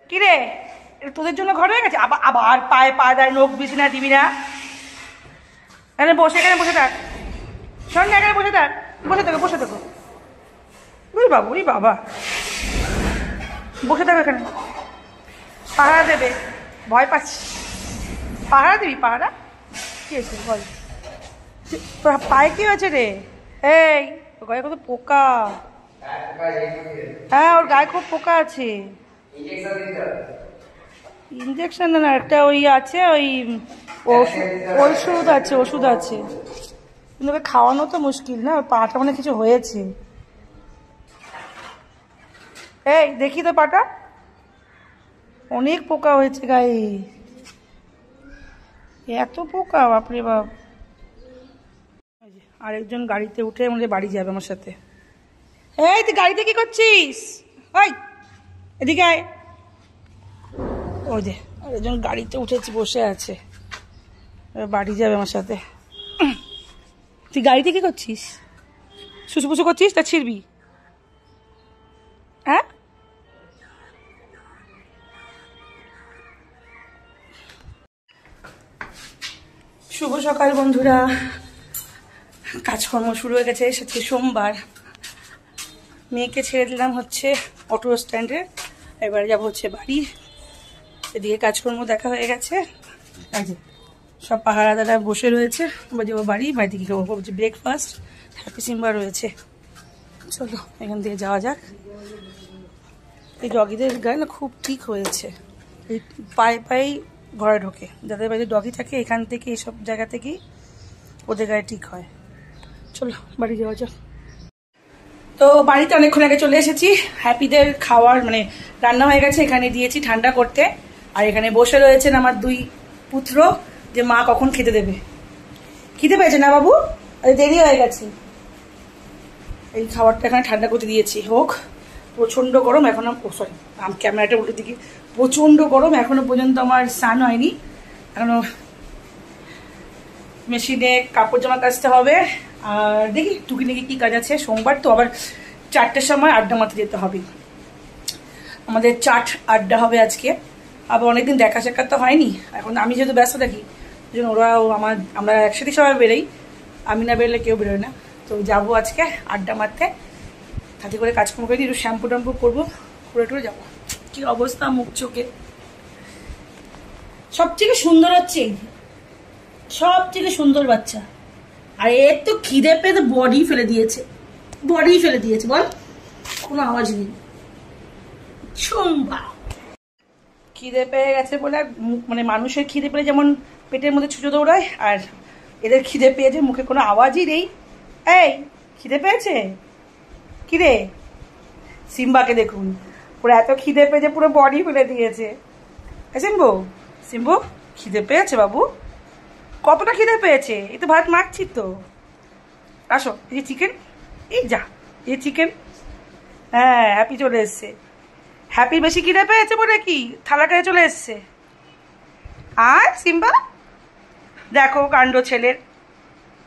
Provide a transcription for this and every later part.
কিরে তোদের জন্য ঘর হয়ে গেছে? আবার আবার পায়ে পা দেয়, নখ দিবি না দিবি না। এখানে বসে থাক, সঙ্গে এখানে বসে থাক, বসে থাকো। ওই বাবা বসে থাকো এখানে, পাহারা দেবে। ভয় পাচ্ছি, পাহারা দিবি? পাহারা কি হয়েছে বল? পায়ে কি হয়েছে রে? এই ওর গায়ে কত পোকা। হ্যাঁ ওর গায়ে খুব পোকা আছে। ইঞ্জেকশন না, একটা ওই আছে, ওই ওষুধ আছে, কিন্তু ওকে খাওয়ানো তো মুশকিল না, ওর পাটা মানে কিছু হয়েছে। এই দেখি তো পাটা, অনেক পোকা হয়েছে গায়ে, এত পোকা বাপরে বাপ। আরেকজন গাড়িতে উঠে আমাদের বাড়ি যাবে আমার সাথে। এই তুই গাড়িতে কি করছিস? ওই এদিকে আয়। ওই যে আরেকজন গাড়িতে উঠেছি, বসে আছে, বাড়ি যাবে আমার সাথে। তুই গাড়িতে কি করছিস? শুশু করছিস? তা ছিড়বি? হ্যাঁ শুভ সকাল বন্ধুরা, কাজকর্ম শুরু হয়ে গেছে। আজকে সোমবার, মেয়েকে ছেড়ে দিলাম হচ্ছে অটো স্ট্যান্ডে, এবারে যাবো হচ্ছে বাড়ি। এদিকে কাজকর্ম দেখা হয়ে গেছে, সব পাহারাদারা বসে রয়েছে, এবার যাবো বাড়ি। বাড়িতে কি খাবো? হচ্ছে ব্রেকফাস্ট, হ্যাপি সিম্বা রয়েছে। চলো এখান থেকে যাওয়া যাক। এই ডগিদের গায়ে না খুব ঠিক হয়েছে, এই পায়ে ঘরে ঢোকে, যাদের বাড়িতে ডগি থাকে এখান থেকে, এইসব জায়গা থেকেই ওদের গায়ে ঠিক হয়। চলো বাড়ি যাওয়া যাক। তো বাড়িতে অনেকক্ষণ আগে চলে এসেছি। হ্যাপিদের খাওয়ার মানে রান্না হয়ে গেছে, এখানে দিয়েছি ঠান্ডা করতে। আর এখানে বসে রয়েছেন আমার দুই পুত্র, যে মা কখন খেতে দেবে। খিদে পেয়েছে না বাবু? দেরি হয়ে গেছে। এই খাবারটা এখানে ঠান্ডা করতে দিয়েছি। হোক, প্রচন্ড গরম এখনো। সরি, ক্যামেরাটা উল্টো দিকে। প্রচন্ড গরম, এখনো পর্যন্ত আমার স্নান হয়নি। এখনো মেশিনে কাপড় জামা কাচতে হবে। আর দেখি টুকিটাকি কি কাজ আছে। সোমবার তো, আবার 4টের সময় আড্ডা মারতে যেতে হবে। আমাদের চাট আড্ডা হবে আজকে। আবার অনেকদিন দেখা সাক্ষাৎ তো হয়নি, এখন আমি যেহেতু ব্যস্ত থাকি, ওই জন্য আমরা একসাথে সবাই বেরোই, আমি না বেরোলে কেউ বেরোয় না। তো যাবো আজকে আড্ডা মারতে, তাতে করে কাজকর্ম করে একটু শ্যাম্পু ট্যাম্পু করবো, করে যাবো। কি অবস্থা মুখ চোখে। সবথেকে সুন্দর হচ্ছে, সবথেকে সুন্দর বাচ্চা। আর এর তো খিদে পেয়ে তো বডি ফেলে দিয়েছে বল, কোনো আওয়াজ নেই। খিদে পেয়ে গেছে বলে, মানে মানুষের খিদে পেলে যেমন পেটের মধ্যে ছুঁচো দৌড়ায়, আর এদের খিদে পেয়েছে মুখে কোনো আওয়াজই নেই। এই খিদে পেয়েছে কি রে? সিম্বাকে দেখুন, পুরো এত খিদে পেয়েছে পুরো বডি ফেলে দিয়েছে। সিম্বু খিদে পেয়েছে বাবু? কতটা খিদে পেয়েছে? এই তো ভাত মাখছি তো। আসো, এই যে চিকেন, এই যা এই চিকেন। হ্যাঁ হ্যাপি চলে এসছে। হ্যাপি বেশি খিদে পেয়েছে বলে কি থালা খেয়ে চলে এসছে। আয় সিম্বা, দেখো কাণ্ড ছেলের।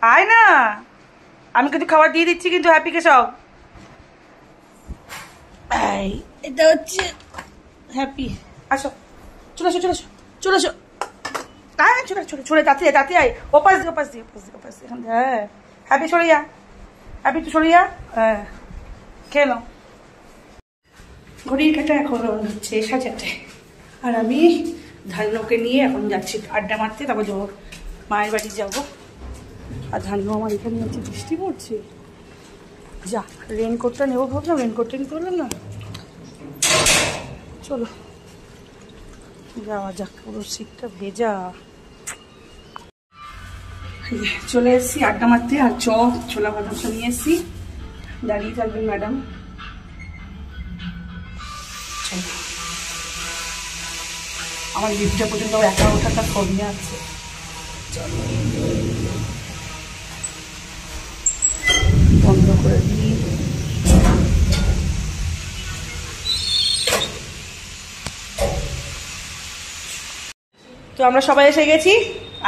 আয় না, আমি কিন্তু খাবার দিয়ে দিচ্ছি কিন্তু হ্যাপিকে সব। এটা হচ্ছে হ্যাপি। আসো, চলে আসো। আয় চলে তাতে আয়। ওপাশ দিয়ে। হ্যাঁ হ্যাপি সরে যা, হ্যাঁ খেয়ে নাও। ঘড়ির কাটা এখন হচ্ছে 4:30, আর আমি ধান্যকে নিয়ে এখন যাচ্ছি আড্ডা মারতে, তারপর যাবো মায়ের বাড়ি যাবো। আর ধান্য আমার এখানে হচ্ছে, বৃষ্টি পড়ছে। যা রেনকোটটা নেবো ভাবলাম, রেনকোটটা নিতে পারলাম না। চলো যাওয়া যাক, পুরো শীতটা ভেজা। চলে এসেছি আড্ডা মারতে, আর ছোলা বাদাম নিয়ে এসেছি। দাঁড়িয়ে থাকবেন ম্যাডাম। আমার লিফটটা পর্যন্ত 11 টাকা কমে আছে। বন্ধ করে দিই। তো আমরা সবাই এসে গেছি,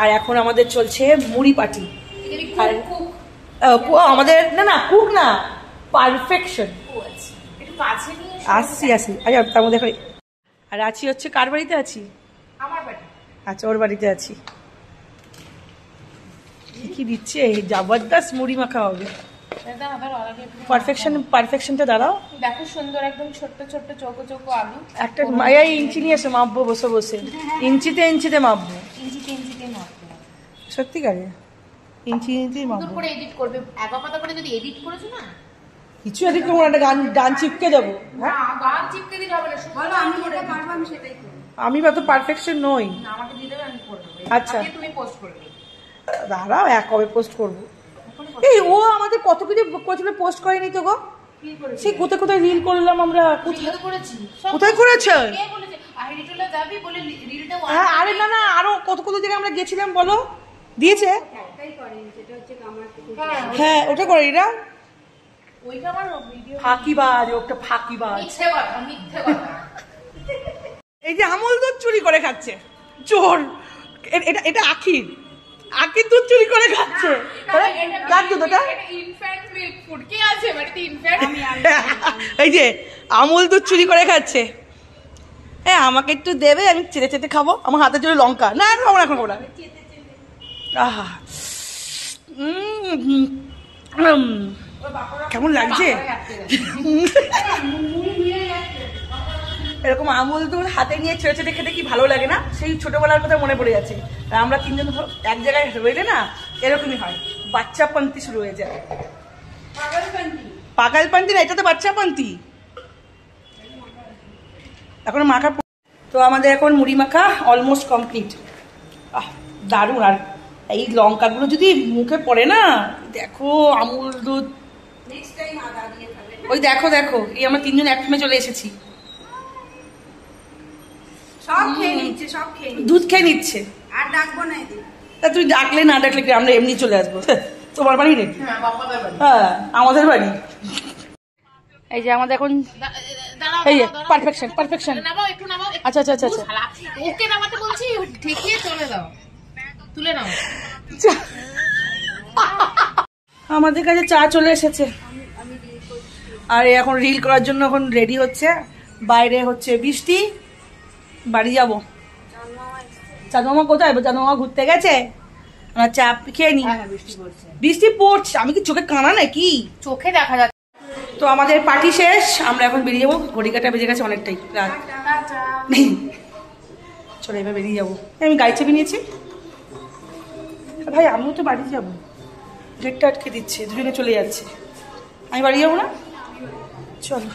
আর এখন আমাদের চলছে মুড়ি পার্টি। আর আমাদের না কুক না, পারফেকশন। আসছি আচ্ছা তার মধ্যে আর আছি হচ্ছে কার বাড়িতে আছি? আমার বাড়ি। আচ্ছা, ওর বাড়িতে আছি। কি দিচ্ছে? জবরদস্ত মুড়ি মাখা হবে। পারফেকশনটা দাঁড়াও। দেখো সুন্দর একদম ছোট্ট ছোট্ট চৌকো চৌকো আলু। একটা মায়াই ইঞ্চি নিয়ে এসে মাপবো বসে বসে। ইঞ্চিতে মাপবো। ইঞ্চিতে মাপবো। সত্যিকারে ইঞ্চিতে মাপবো। সুন্দর করে এডিট করবে। এক কথা করে যদি এডিট করেছো না, কিছু এডিট করবো না, একটা গান চিপকে দেবো। হ্যাঁ, গান চিপকে দিতে হবে না। বলো আমি যেটা পারবো আমি সেটাই করব। আমি অত পারফেকশন নই। না, আমাকে দিয়ে দেবে, আমি করে দেবো। আচ্ছা, তুমি পোস্ট করবে। দাঁড়াও, কবে পোস্ট করবো? এই ও আমাদের কত কিছু করেছিল, পোস্ট করেনি তো গো। সেই কোথায় কোথায় রিল করলাম আমরা। কোথায় করেছে? হ্যাঁ, আরে না না, আরো কত কত জায়গায় আমরা গেছিলাম, বলো। দিয়েছে? হ্যাঁ, ওটা করে না। ফাঁকিবাজ, ওটা ফাঁকিবাজ। এই যে আমল দুধ চুরি করে খাচ্ছে, চোর। এটা আখির দুধ চুরি করে খাচ্ছে। কার দুধ ওটা? এই যে আমুল দুধ চুরি করে খাচ্ছে। হ্যাঁ, আমাকে একটু দেবে, আমি চেটে চেটে খাবো। আমার হাতে জোরে লঙ্কা। না, খাবো না, এখন খাবো না। আহা, কেমন লাগছে? এরকম আমুল দুধ হাতে নিয়ে ছেড়ে ছেড়ে খেতে কি ভালো লাগে না? সেই ছোটবেলার কথা মনে পড়ে যাচ্ছে। আর আমরা তিনজন এক জায়গায় রইলে না এরকমই হয়, বাচ্চাপন্থী শুরু হয়ে যায়। পাগলপন্থী না, এটা তো বাচ্চাপন্থী। এখন মাখা। তো আমাদের এখন মুড়ি মাখা অলমোস্ট কমপ্লিট। দারুণ। আর এই লঙ্কাগুলো যদি মুখে পড়ে না, দেখো আমুল দুধ। ওই দেখো দেখো, এই আমরা তিনজন একসঙ্গে চলে এসেছি। দুধ খেয়ে নিচ্ছে। আর ডাকবো না, তা তুই ডাকলে না ডাকলে আমরা এমনি চলে আসবো। তোমার বাড়ি রে? হ্যাঁ, আমাদের বাড়ি। এই যে আমাদের এখন এই যে পারফেকশন। আচ্ছা আচ্ছা আচ্ছা, ওকে নামাতে বলছি, ঠিকই চলে দাও, তুলে নাও। আমাদের কাছে চা চলে এসেছে, আর এখন রিল করার জন্য এখন রেডি হচ্ছে। বাইরে হচ্ছে বৃষ্টি, বাড়ি যাবো। চাঁদমামা কোথায়? চাঁদমামা ঘুরতে গেছে। আমার চা খেয়ে নি। বৃষ্টি পড়ছে, আমি কি চোখে কানা নাকি? চোখে দেখা যাচ্ছে। তো আমাদের পার্টি শেষ, আমরা এখন বেরিয়ে যাবো। ঘড়ি কাটা বেজে গেছে অনেকটাই রাত। চলো এবার বেরিয়ে যাবো। আমি গাড়ি চেপে নিয়েছি। ভাই আমিও তো বাড়ি যাবো, গেটটা আটকে দিচ্ছে, দুজনে চলে যাচ্ছে। আমি বাড়ি যাবো না, চলো।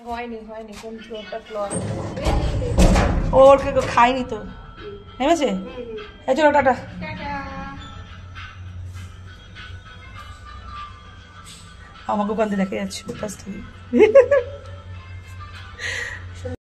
হয়নি কোন ফ্লোরটা ফ্লোর? ওর খাইনি তো, নেমেছে। এই চলো, টাটা। আমাকে ওখান থেকে দেখা যাচ্ছে কাছ থেকে।